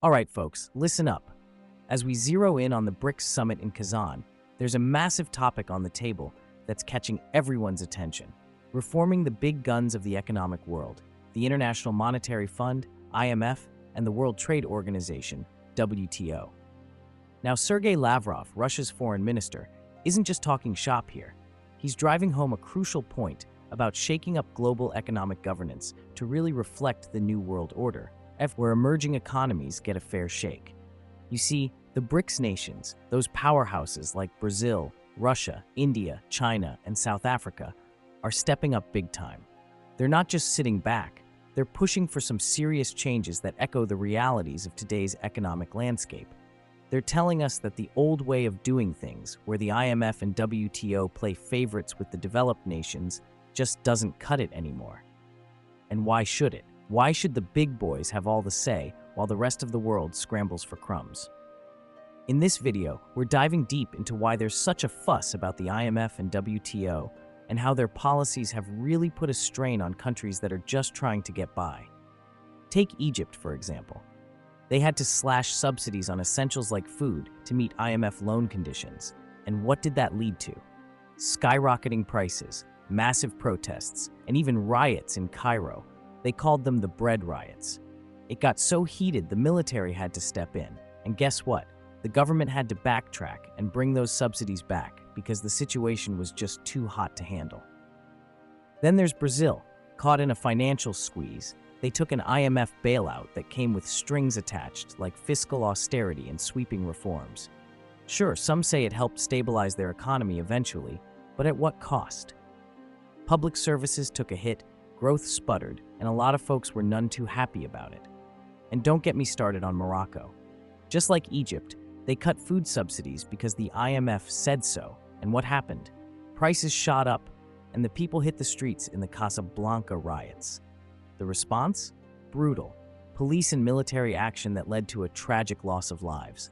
All right, folks, listen up. As we zero in on the BRICS summit in Kazan, there's a massive topic on the table that's catching everyone's attention: reforming the big guns of the economic world, the International Monetary Fund, IMF, and the World Trade Organization, WTO. Now, Sergei Lavrov, Russia's foreign minister, isn't just talking shop here. He's driving home a crucial point about shaking up global economic governance to really reflect the new world order, where emerging economies get a fair shake. You see, the BRICS nations, those powerhouses like Brazil, Russia, India, China, and South Africa, are stepping up big time. They're not just sitting back, they're pushing for some serious changes that echo the realities of today's economic landscape. They're telling us that the old way of doing things, where the IMF and WTO play favorites with the developed nations, just doesn't cut it anymore. And why should it? Why should the big boys have all the say while the rest of the world scrambles for crumbs? In this video, we're diving deep into why there's such a fuss about the IMF and WTO and how their policies have really put a strain on countries that are just trying to get by. Take Egypt, for example. They had to slash subsidies on essentials like food to meet IMF loan conditions. And what did that lead to? Skyrocketing prices, massive protests, and even riots in Cairo. They called them the bread riots. It got so heated the military had to step in. And guess what? The government had to backtrack and bring those subsidies back because the situation was just too hot to handle. Then there's Brazil, caught in a financial squeeze. They took an IMF bailout that came with strings attached, like fiscal austerity and sweeping reforms. Sure, some say it helped stabilize their economy eventually, but at what cost? Public services took a hit, growth sputtered, and a lot of folks were none too happy about it. And don't get me started on Morocco. Just like Egypt, they cut food subsidies because the IMF said so. And what happened? Prices shot up, and the people hit the streets in the Casablanca riots. The response? Brutal. Police and military action that led to a tragic loss of lives.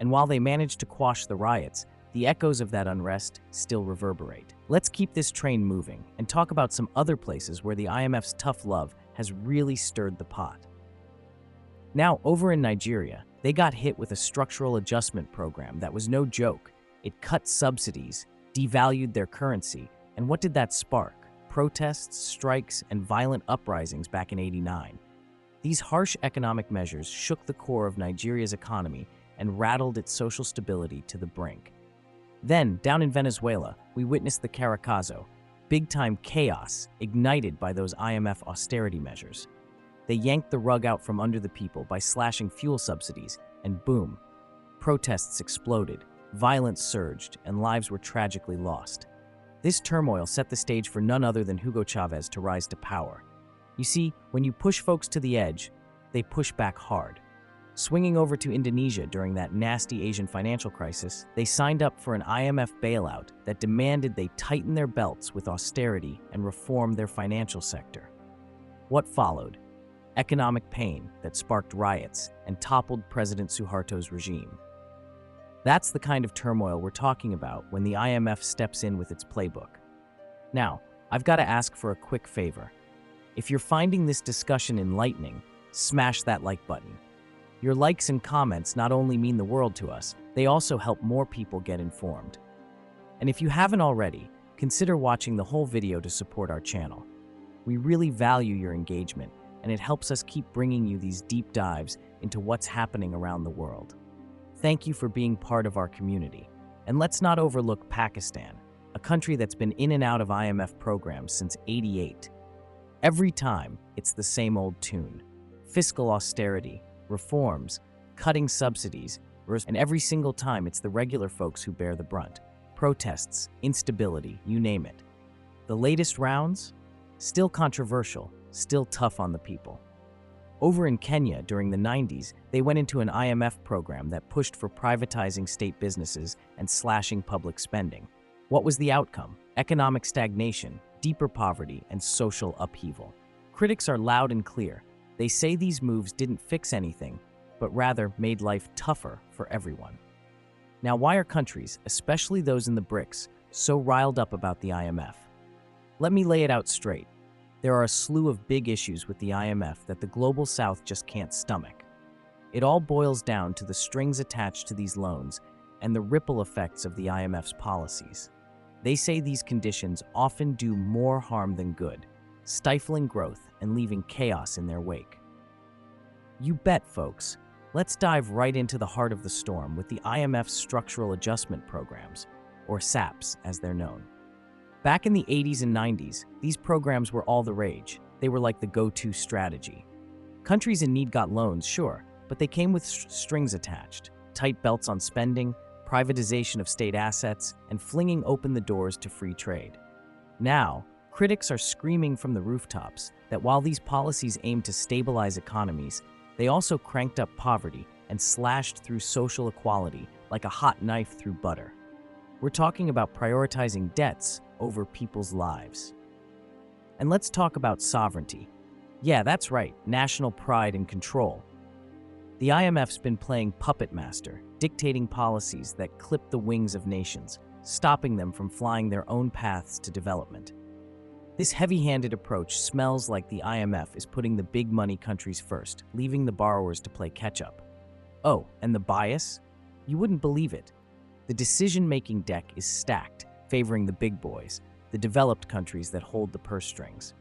And while they managed to quash the riots, the echoes of that unrest still reverberate. Let's keep this train moving and talk about some other places where the IMF's tough love has really stirred the pot. Now, over in Nigeria, they got hit with a structural adjustment program that was no joke. It cut subsidies, devalued their currency, and what did that spark? Protests, strikes, and violent uprisings back in '89. These harsh economic measures shook the core of Nigeria's economy and rattled its social stability to the brink. Then, down in Venezuela, we witnessed the Caracazo, big-time chaos ignited by those IMF austerity measures. They yanked the rug out from under the people by slashing fuel subsidies, and boom, protests exploded, violence surged, and lives were tragically lost. This turmoil set the stage for none other than Hugo Chavez to rise to power. You see, when you push folks to the edge, they push back hard. Swinging over to Indonesia during that nasty Asian financial crisis, they signed up for an IMF bailout that demanded they tighten their belts with austerity and reform their financial sector. What followed? Economic pain that sparked riots and toppled President Suharto's regime. That's the kind of turmoil we're talking about when the IMF steps in with its playbook. Now, I've got to ask for a quick favor. If you're finding this discussion enlightening, smash that like button. Your likes and comments not only mean the world to us, they also help more people get informed. And if you haven't already, consider watching the whole video to support our channel. We really value your engagement, and it helps us keep bringing you these deep dives into what's happening around the world. Thank you for being part of our community. And let's not overlook Pakistan, a country that's been in and out of IMF programs since '88. Every time, it's the same old tune. Fiscal austerity, reforms, cutting subsidies, and every single time it's the regular folks who bear the brunt. Protests, instability, you name it. The latest rounds? Still controversial, still tough on the people. Over in Kenya during the '90s, they went into an IMF program that pushed for privatizing state businesses and slashing public spending. What was the outcome? Economic stagnation, deeper poverty, and social upheaval. Critics are loud and clear. They say these moves didn't fix anything, but rather made life tougher for everyone. Now, why are countries, especially those in the BRICS, so riled up about the IMF? Let me lay it out straight. There are a slew of big issues with the IMF that the Global South just can't stomach. It all boils down to the strings attached to these loans and the ripple effects of the IMF's policies. They say these conditions often do more harm than good, stifling growth and leaving chaos in their wake. You bet, folks. Let's dive right into the heart of the storm with the IMF's Structural Adjustment Programs, or SAPs as they're known. Back in the 80s and 90s, these programs were all the rage. They were like the go-to strategy. Countries in need got loans, sure, but they came with strings attached, tight belts on spending, privatization of state assets, and flinging open the doors to free trade. Now, critics are screaming from the rooftops that while these policies aim to stabilize economies, they also cranked up poverty and slashed through social equality like a hot knife through butter. We're talking about prioritizing debts over people's lives. And let's talk about sovereignty. Yeah, that's right, national pride and control. The IMF's been playing puppet master, dictating policies that clip the wings of nations, stopping them from flying their own paths to development. This heavy-handed approach smells like the IMF is putting the big money countries first, leaving the borrowers to play catch-up. Oh, and the bias? You wouldn't believe it. The decision-making deck is stacked, favoring the big boys, the developed countries that hold the purse strings.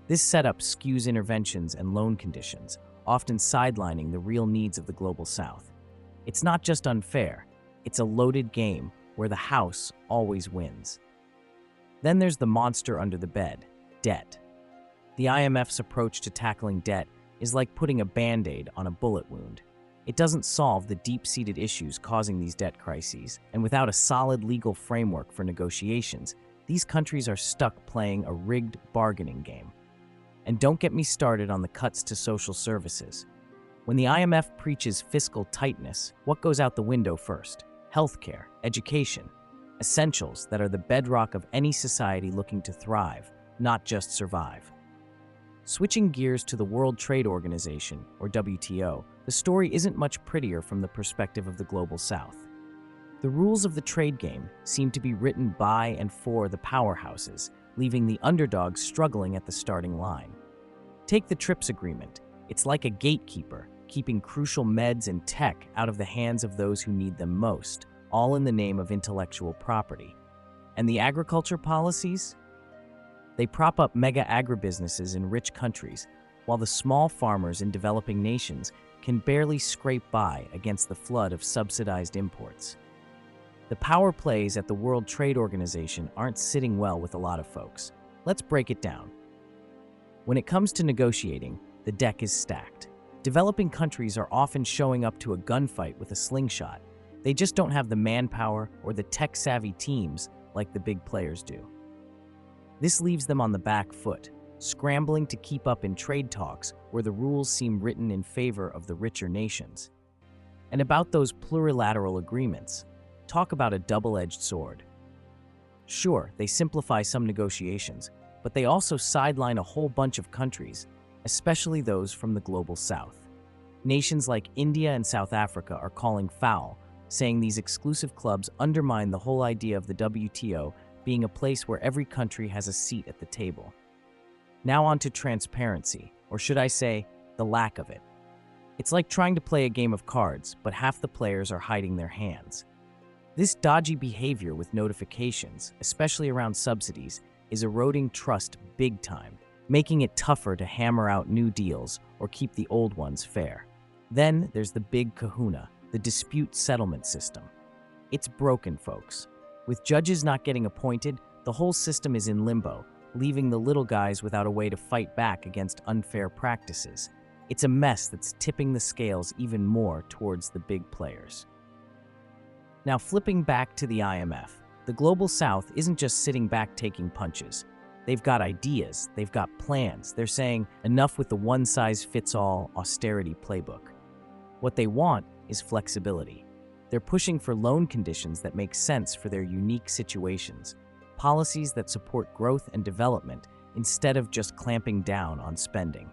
This setup skews interventions and loan conditions, often sidelining the real needs of the global south. It's not just unfair, it's a loaded game where the house always wins. Then there's the monster under the bed, debt. The IMF's approach to tackling debt is like putting a Band-Aid on a bullet wound. It doesn't solve the deep-seated issues causing these debt crises, and without a solid legal framework for negotiations, these countries are stuck playing a rigged bargaining game. And don't get me started on the cuts to social services. When the IMF preaches fiscal tightness, what goes out the window first? Healthcare, education, essentials that are the bedrock of any society looking to thrive, not just survive. Switching gears to the World Trade Organization, or WTO, the story isn't much prettier from the perspective of the global south. The rules of the trade game seem to be written by and for the powerhouses, leaving the underdogs struggling at the starting line. Take the TRIPS agreement. It's like a gatekeeper, keeping crucial meds and tech out of the hands of those who need them most, all in the name of intellectual property. And the agriculture policies? They prop up mega agribusinesses in rich countries, while the small farmers in developing nations can barely scrape by against the flood of subsidized imports. The power plays at the World Trade Organization aren't sitting well with a lot of folks. Let's break it down. When it comes to negotiating, the deck is stacked. Developing countries are often showing up to a gunfight with a slingshot. They just don't have the manpower or the tech-savvy teams like the big players do. This leaves them on the back foot, scrambling to keep up in trade talks where the rules seem written in favor of the richer nations. And about those plurilateral agreements, talk about a double-edged sword. Sure, they simplify some negotiations, but they also sideline a whole bunch of countries, especially those from the global south. Nations like India and South Africa are calling foul, saying these exclusive clubs undermine the whole idea of the WTO being a place where every country has a seat at the table. Now on to transparency, or should I say, the lack of it. It's like trying to play a game of cards, but half the players are hiding their hands. This dodgy behavior with notifications, especially around subsidies, is eroding trust big time, making it tougher to hammer out new deals or keep the old ones fair. Then there's the big kahuna, the dispute settlement system. It's broken, folks. With judges not getting appointed, the whole system is in limbo, leaving the little guys without a way to fight back against unfair practices. It's a mess that's tipping the scales even more towards the big players. Now, flipping back to the IMF, the global south isn't just sitting back taking punches. They've got ideas, they've got plans. They're saying enough with the one-size-fits-all austerity playbook. What they want is flexibility. They're pushing for loan conditions that make sense for their unique situations, policies that support growth and development instead of just clamping down on spending.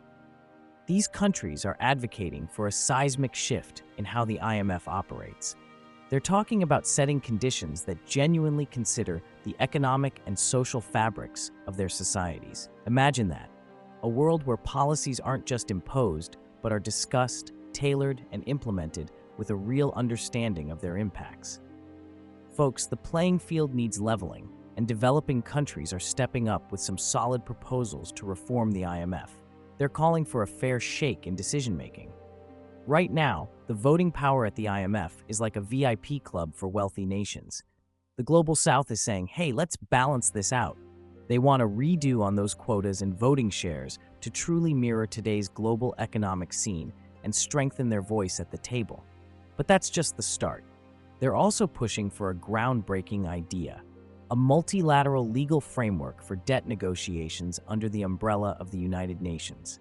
These countries are advocating for a seismic shift in how the IMF operates. They're talking about setting conditions that genuinely consider the economic and social fabrics of their societies. Imagine that, a world where policies aren't just imposed, but are discussed, tailored and implemented with a real understanding of their impacts. Folks, the playing field needs leveling, and developing countries are stepping up with some solid proposals to reform the IMF. They're calling for a fair shake in decision-making. Right now, the voting power at the IMF is like a VIP club for wealthy nations. The Global South is saying, hey, let's balance this out. They want a redo on those quotas and voting shares to truly mirror today's global economic scene and strengthen their voice at the table. But that's just the start. They're also pushing for a groundbreaking idea, a multilateral legal framework for debt negotiations under the umbrella of the United Nations.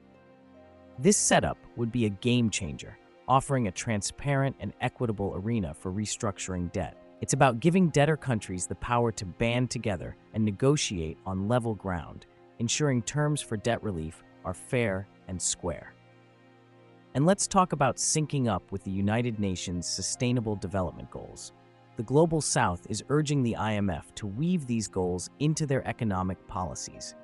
This setup would be a game changer, offering a transparent and equitable arena for restructuring debt. It's about giving debtor countries the power to band together and negotiate on level ground, ensuring terms for debt relief are fair and square. And let's talk about syncing up with the United Nations Sustainable Development Goals. The Global South is urging the IMF to weave these goals into their economic policies.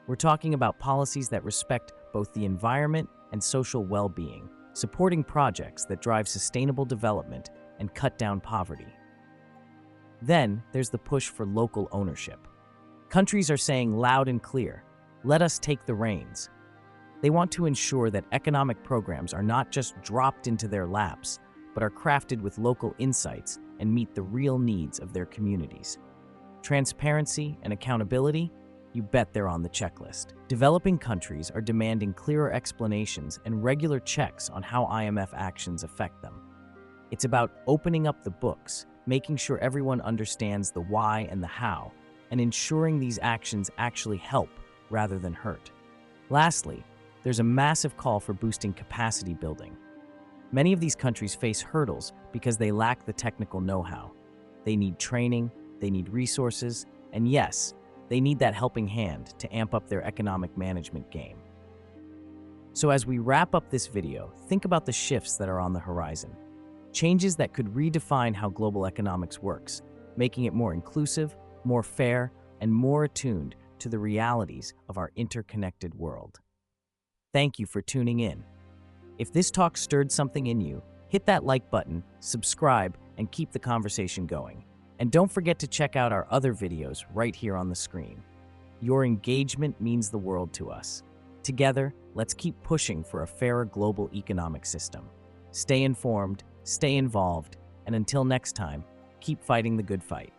We're talking about policies that respect both the environment and social well-being, supporting projects that drive sustainable development and cut down poverty. Then, there's the push for local ownership. Countries are saying loud and clear, let us take the reins. They want to ensure that economic programs are not just dropped into their laps, but are crafted with local insights and meet the real needs of their communities. Transparency and accountability? You bet they're on the checklist. Developing countries are demanding clearer explanations and regular checks on how IMF actions affect them. It's about opening up the books, making sure everyone understands the why and the how, and ensuring these actions actually help rather than hurt. Lastly, there's a massive call for boosting capacity building. Many of these countries face hurdles because they lack the technical know-how. They need training, they need resources, and yes, they need that helping hand to amp up their economic management game. So as we wrap up this video, think about the shifts that are on the horizon. Changes that could redefine how global economics works, making it more inclusive, more fair, and more attuned to the realities of our interconnected world. Thank you for tuning in. If this talk stirred something in you, hit that like button, subscribe, and keep the conversation going. And don't forget to check out our other videos right here on the screen. Your engagement means the world to us. Together, let's keep pushing for a fairer global economic system. Stay informed, stay involved, and until next time, keep fighting the good fight.